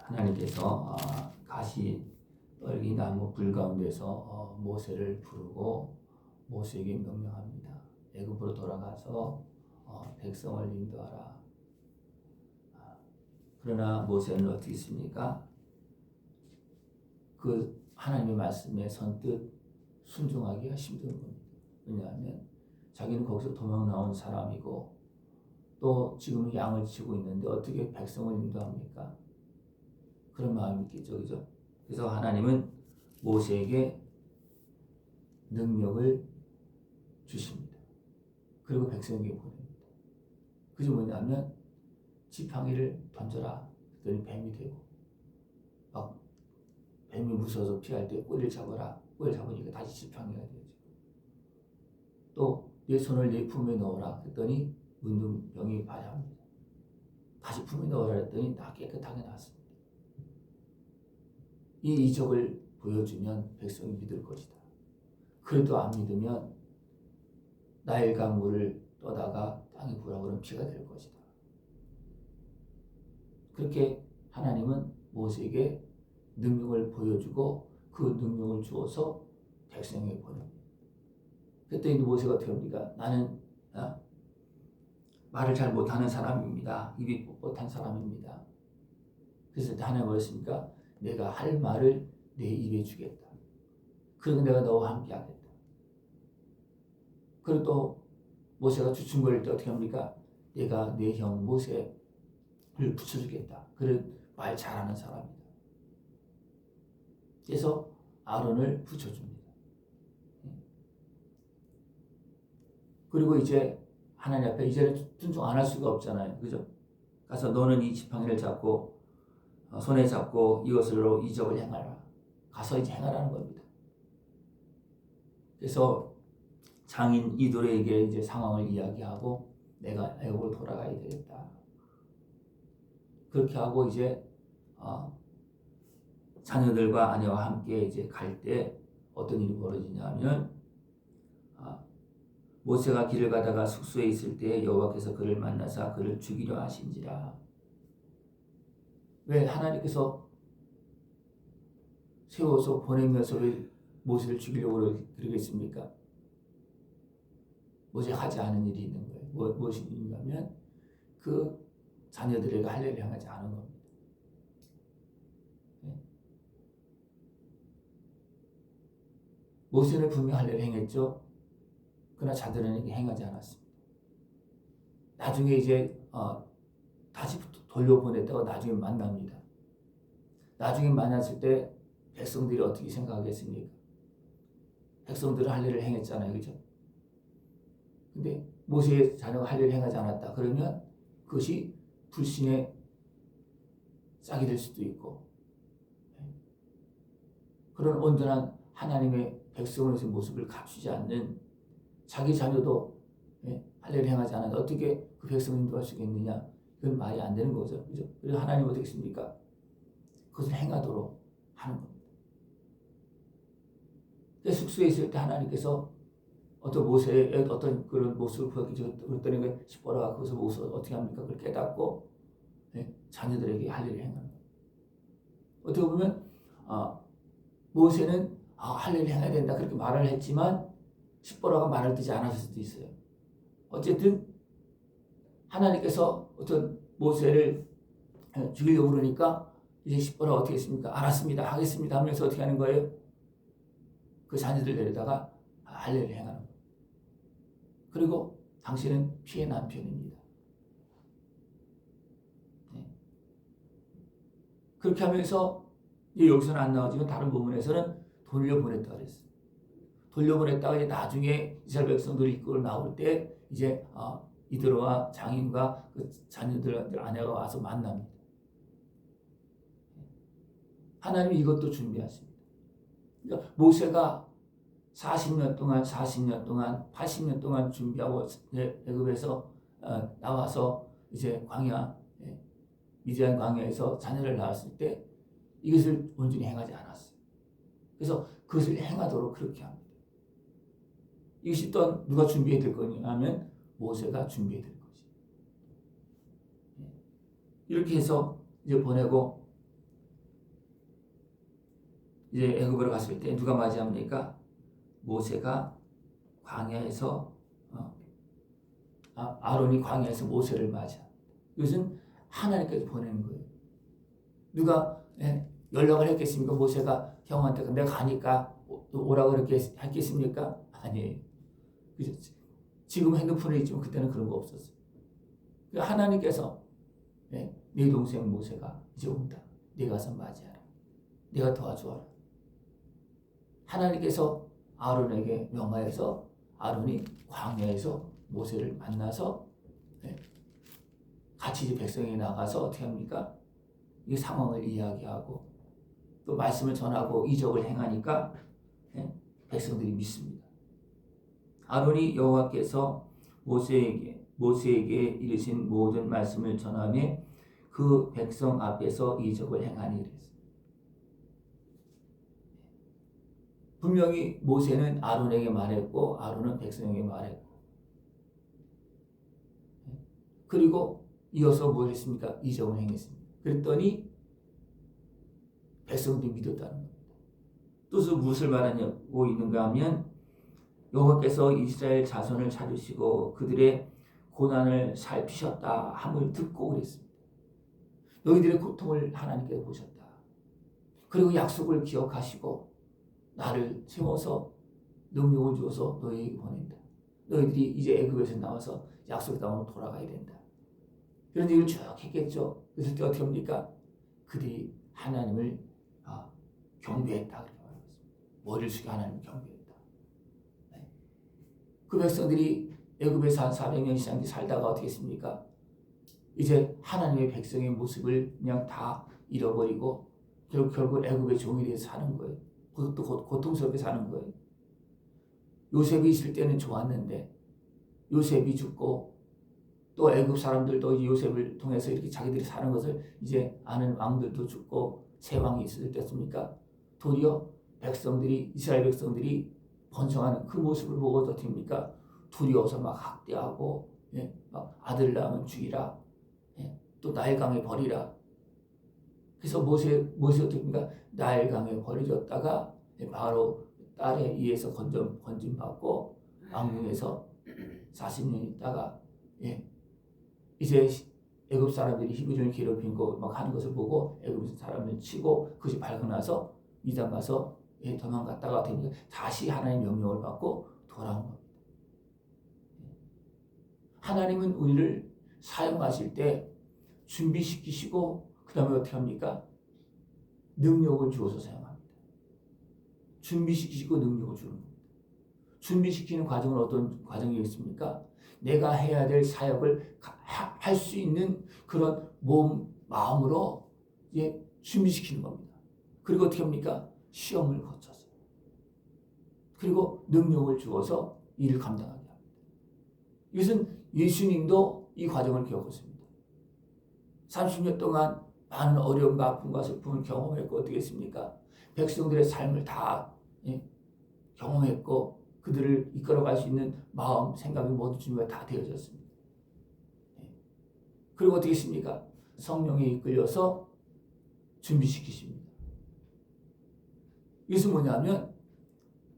하나님께서 가시 떨기 나무 불 가운데서 모세를 부르고 모세에게 명령합니다. 애굽으로 돌아가서 백성을 인도하라. 그러나 모세는 어떻게 했습니까? 그 하나님의 말씀에 선뜻 순종하기가 힘든 겁니다. 왜냐하면 자기는 거기서 도망 나온 사람이고 또 지금 양을 치고 있는데 어떻게 백성을 인도합니까? 그런 마음이 있겠죠, 그죠? 그래서 하나님은 모세에게 능력을 주십니다. 그리고 백성에게 보냅니다. 그게 뭐냐면 지팡이를 던져라. 그랬더니 뱀이 되고 막 뱀이 무서워서 피할 때 꼬리를 잡아라. 꼬리를 잡으니까 다시 지팡이가 되죠. 또 내 손을 내 품에 넣어라. 그랬더니 문둥병이 발현합니다. 다시 품에 넣어라 했더니 다 깨끗하게 나왔습니다. 이 이적을 보여주면 백성이 믿을 것이다. 그래도 안 믿으면 나일강 물을 떠다가 땅에 부으라 그러면 피가 될 것이다. 그렇게 하나님은 모세에게 능력을 보여주고 그 능력을 주어서 백성에게 보냅니다. 그랬더니 모세가 어떻게 합니까? 나는 말을 잘 못하는 사람입니다. 입이 뻣뻣한 사람입니다. 그래서 하나님 뭐랬습니까? 내가 할 말을 내 입에 주겠다. 그리고 내가 너와 함께 하겠다. 그리고 또 모세가 주춤거릴 때 어떻게 합니까? 내가 내 형 모세를 붙여주겠다. 그래 말 잘하는 사람이다. 그래서 아론을 붙여줍니다. 그리고 이제 하나님 앞에 이제는 순종 안 할 수가 없잖아요. 그죠? 가서 너는 이 지팡이를 잡고 손에 잡고 이것으로 이적을 행하라. 가서 이제 행하라는 겁니다. 그래서 장인 이돌에게 이제 상황을 이야기하고 내가 애굽으로 돌아가야 되겠다. 그렇게 하고 이제 자녀들과 아내와 함께 이제 갈 때 어떤 일이 벌어지냐면 모세가 길을 가다가 숙소에 있을 때 여호와께서 그를 만나사 그를 죽이려 하신지라. 왜 하나님께서 세워서 보내면서 왜 모세를 죽이려고 그러겠습니까? 모세가 하지 않은 일이 있는 거예요. 무엇이 있냐면 그 자녀들에게 할 일을 행하지 않은 겁니다. 모세는 분명히 할 일을 행했죠. 그러나 자들에게 행하지 않았습니다. 나중에 이제 다시 돌려보냈다가 나중에 만납니다. 나중에 만났을 때 백성들이 어떻게 생각하겠습니까? 백성들은 할 일을 행했잖아요. 그죠? 근데 모세의 자녀가 할 일을 행하지 않았다. 그러면 그것이 불신의 짝이 될 수도 있고 그런 온전한 하나님의 백성으로서의 모습을 갖추지 않는 자기 자녀도 할 일을 행하지 않아도 어떻게 그 백성을 인도할 수 있겠느냐? 그건 말이 안 되는 거죠. 그죠? 그래서 하나님은 어떻게 했습니까? 그것을 행하도록 하는 겁니다. 숙소에 있을 때 하나님께서 어떤 모세의 어떤 그런 모습을 보였더니 시보라가 그것을 모습을 어떻게 합니까? 그걸 깨닫고 자녀들에게 할 일을 행하는 거예요. 어떻게 보면 모세는 할 일을 행해야 된다 그렇게 말을 했지만 시보라가 말을 듣지 않았을 수도 있어요. 어쨌든 하나님께서 어떤 모세를 죽이려고 그러니까 이제 시보라가 어떻게 했습니까? 알았습니다. 하겠습니다 하면서 어떻게 하는 거예요? 그 자녀들 데려다가 할 일을 행하는 거예요. 그리고 당신은 피해 남편입니다. 그렇게 하면서 여기서는 안 나오지만 다른 부분에서는 돌려보냈다고 그랬어요. 돌려보냈다가 이제 나중에 이스라엘 백성들이 이끌어 나올 때 이제 이드로와 장인과 그 자녀들 아내가 와서 만납니다. 하나님이 이것도 준비하십니다. 그러니까 모세가 40년 동안 80년 동안 준비하고 애굽에서 나와서 이제 광야 미디안 광야에서 자녀를 낳았을 때 이것을 온전히 행하지 않았어요. 그래서 그것을 행하도록 그렇게 합니다. 이것이 또 누가 준비해야 될 거냐면 모세가 준비해야 될 것이. 이렇게 해서 이제 보내고 이제 애굽으로 갔을 때 누가 맞이합니까? 모세가 광야에서 아론이 광야에서 모세를 맞아. 이것은 하나님께서 보내는 거예요. 누가 연락을 했겠습니까? 모세가 형한테 내가 가니까 오라고 그렇게 했겠습니까? 아니에요. 지금 핸드폰에 있지만 그때는 그런 거 없었어요. 하나님께서 네 동생 모세가 이제 온다. 네가 가서 맞이하라. 네가 도와주어라. 하나님께서 아론에게 명하여서 아론이 광야에서 모세를 만나서 같이 이제 백성이 나가서 어떻게 합니까? 이 상황을 이야기하고 또 말씀을 전하고 이적을 행하니까 백성들이 믿습니다. 아론이 여호와께서 모세에게 이르신 모든 말씀을 전하며 그 백성 앞에서 이적을 행하니 이랬어요. 분명히 모세는 아론에게 말했고 아론은 백성에게 말했고 그리고 이어서 뭘 했습니까? 이적을 행했습니다. 그랬더니 백성들이 믿었다는 겁니다. 또 무엇을 말하고 있는가 하면 여호와께서 이스라엘 자손을 찾으시고 그들의 고난을 살피셨다 함을 듣고 그랬습니다. 너희들의 고통을 하나님께서 보셨다. 그리고 약속을 기억하시고 나를 세워서 능력을 주어서 너희에게 보낸다. 너희들이 이제 애굽에서 나와서 약속의 땅으로 돌아가야 된다. 그런 얘기를 쭉 했겠죠. 그래서 어떻게 합니까? 그들이 하나님을 경배했다. 그렇게 말했습니다. 머리를 숙여 하나님을 경배했다. 그 백성들이 애굽에서 한 400년 이상 살다가 어떻게 했습니까? 이제 하나님의 백성의 모습을 그냥 다 잃어버리고 결국 애굽의 종이 돼서 사는 거예요. 그것도 고통스럽게 사는 거예요. 요셉이 있을 때는 좋았는데 요셉이 죽고 또 애굽 사람들도 요셉을 통해서 이렇게 자기들이 사는 것을 이제 아는 왕들도 죽고 새 왕이 있을 때였습니까? 도리어 이스라엘 백성들이 번성하는 그 모습을 보고 어떻게 합니까? 두려워서 막 학대하고 막 아들 낳으면 죽이라, 또 나일강에 버리라. 그래서 모세 어떻게 합니까? 나일강에 버려졌다가 바로 딸에 의해서 건짐받고 왕궁에서 40년 있다가 이제 애굽 사람들이 히브리를 괴롭힌 거 막 하는 것을 보고 애굽 사람을 치고 그것이 발견나서 미담 가서 도망갔다가 되니까 다시 하나님의 명령을 받고 돌아온 겁니다. 하나님은 우리를 사용하실 때 준비시키시고 그 다음에 어떻게 합니까? 능력을 주어서 사용합니다. 준비시키시고 능력을 주는 겁니다. 준비시키는 과정은 어떤 과정이겠습니까? 내가 해야 될 사역을 할 수 있는 그런 마음으로 준비시키는 겁니다. 그리고 어떻게 합니까? 시험을 거쳐서. 그리고 능력을 주어서 일을 감당하게 합니다. 이것은 예수님도 이 과정을 겪었습니다. 30년 동안 많은 어려움과 아픔과 슬픔을 경험했고 어떻게 했습니까? 백성들의 삶을 다 경험했고 그들을 이끌어갈 수 있는 마음, 생각이 모두 준비가 다 되어졌습니다. 그리고 어떻게 했습니까? 성령에 이끌려서 준비시키십니다. 이것은 뭐냐면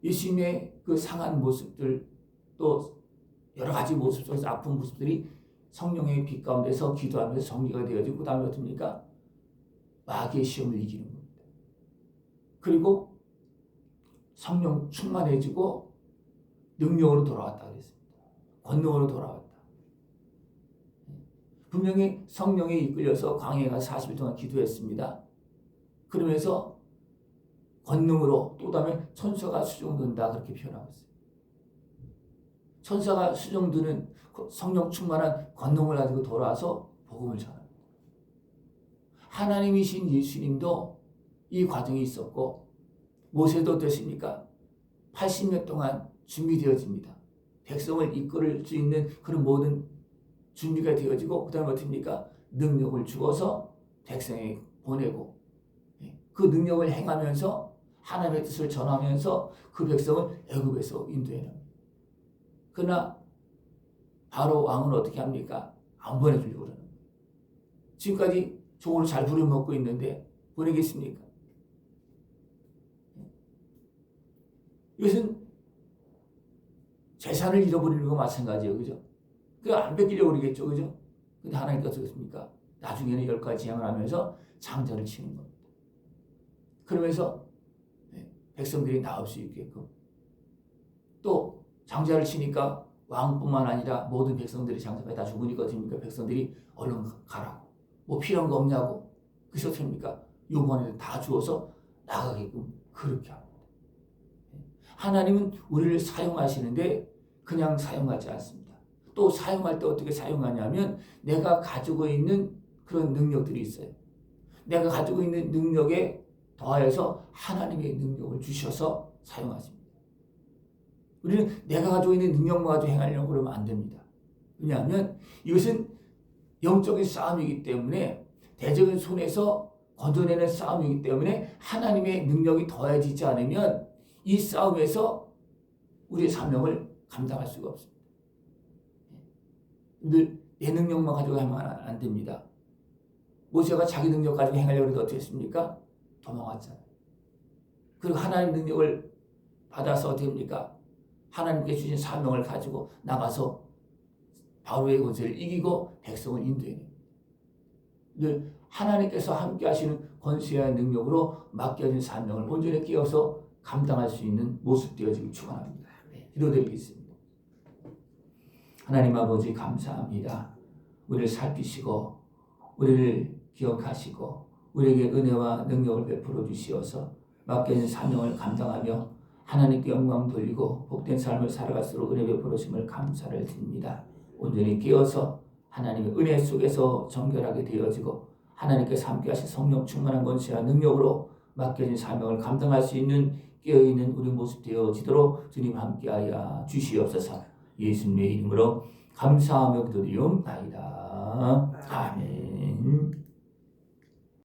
예수님의 그 상한 모습들 또 여러 가지 모습 속에서 아픈 모습들이 성령의 빛 가운데서 기도하면서 정리가 되어지고 그 다음에 어떻습니까? 마귀의 시험을 이기는 겁니다. 그리고 성령 충만해지고 능력으로 돌아왔다 그랬습니다. 권능으로 돌아왔다. 분명히 성령에 이끌려서 광야에 가서 40일 동안 기도했습니다. 그러면서 권능으로 또 다음에 천사가 수종든다 그렇게 표현하고 있어요. 천사가 수종드는 성령 충만한 권능을 가지고 돌아와서 복음을 전합니다. 하나님이신 예수님도 이 과정이 있었고 모세도 어땠습니까? 80년 동안 준비되어집니다. 백성을 이끌을 수 있는 그런 모든 준비가 되어지고 그 다음에 어떻습니까? 능력을 주어서 백성에 보내고 그 능력을 행하면서 하나님의 뜻을 전하면서 그 백성을 애굽에서 인도해냅니다. 그러나 바로 왕은 어떻게 합니까? 안 보내주려고 그러는 거예요. 지금까지 종으로 잘 부려먹고 있는데 보내겠습니까? 이것은 재산을 잃어버리는 거 마찬가지예요. 그죠? 그 안 뺏기려고 그러겠죠. 그죠? 근데 하나님께서 어떻습니까? 나중에는 10가지 재앙을 하면서 장자를 치는 겁니다. 그러면서 백성들이 나올 수 있게끔 또 장자를 치니까 왕뿐만 아니라 모든 백성들이 장자가 다 죽으니까 어떻습니까? 백성들이 얼른 가라고. 뭐 필요한 거 없냐고. 그래서 어떻습니까? 요구하는 다 주어서 나가게끔 그렇게 합니다. 하나님은 우리를 사용하시는데 그냥 사용하지 않습니다. 또 사용할 때 어떻게 사용하냐면 내가 가지고 있는 그런 능력들이 있어요. 내가 가지고 있는 능력에 더하여서 하나님의 능력을 주셔서 사용하십니다. 우리는 내가 가지고 있는 능력만 가지고 행하려고 그러면 안 됩니다. 왜냐하면 이것은 영적인 싸움이기 때문에 대적의 손에서 건져내는 싸움이기 때문에 하나님의 능력이 더해지지 않으면 이 싸움에서 우리의 사명을 감당할 수가 없습니다. 내 능력만 가지고 하면 안 됩니다. 모세가 자기 능력 가지고 행하려고 해도 어떻게 했습니까? 도망왔잖아요. 그리고 하나님 능력을 받아서 어떻게 합니까? 하나님께 주신 사명을 가지고 나가서 바로의 권세를 이기고 백성을 인도해냅니다. 늘 하나님께서 함께 하시는 권세와 능력으로 맡겨진 사명을 온전히 끼워서 감당할 수 있는 모습 되어지길 축원합니다. 기도드리겠습니다. 하나님 아버지 감사합니다. 우리를 살피시고 우리를 기억하시고 우리에게 은혜와 능력을 베풀어 주시어서 맡겨진 사명을 감당하며 하나님께 영광 돌리고 복된 삶을 살아갈수록 은혜 베풀어 주심을 감사를 드립니다. 온전히 깨어서 하나님의 은혜 속에서 정결하게 되어지고 하나님께서 함께 하신 성령 충만한 권세와 능력으로 맡겨진 사명을 감당할 수 있는 깨어있는 우리 모습 되어지도록 주님 함께하여 주시옵소서. 예수님의 이름으로 감사하며 기도드리옵나이다. 아멘.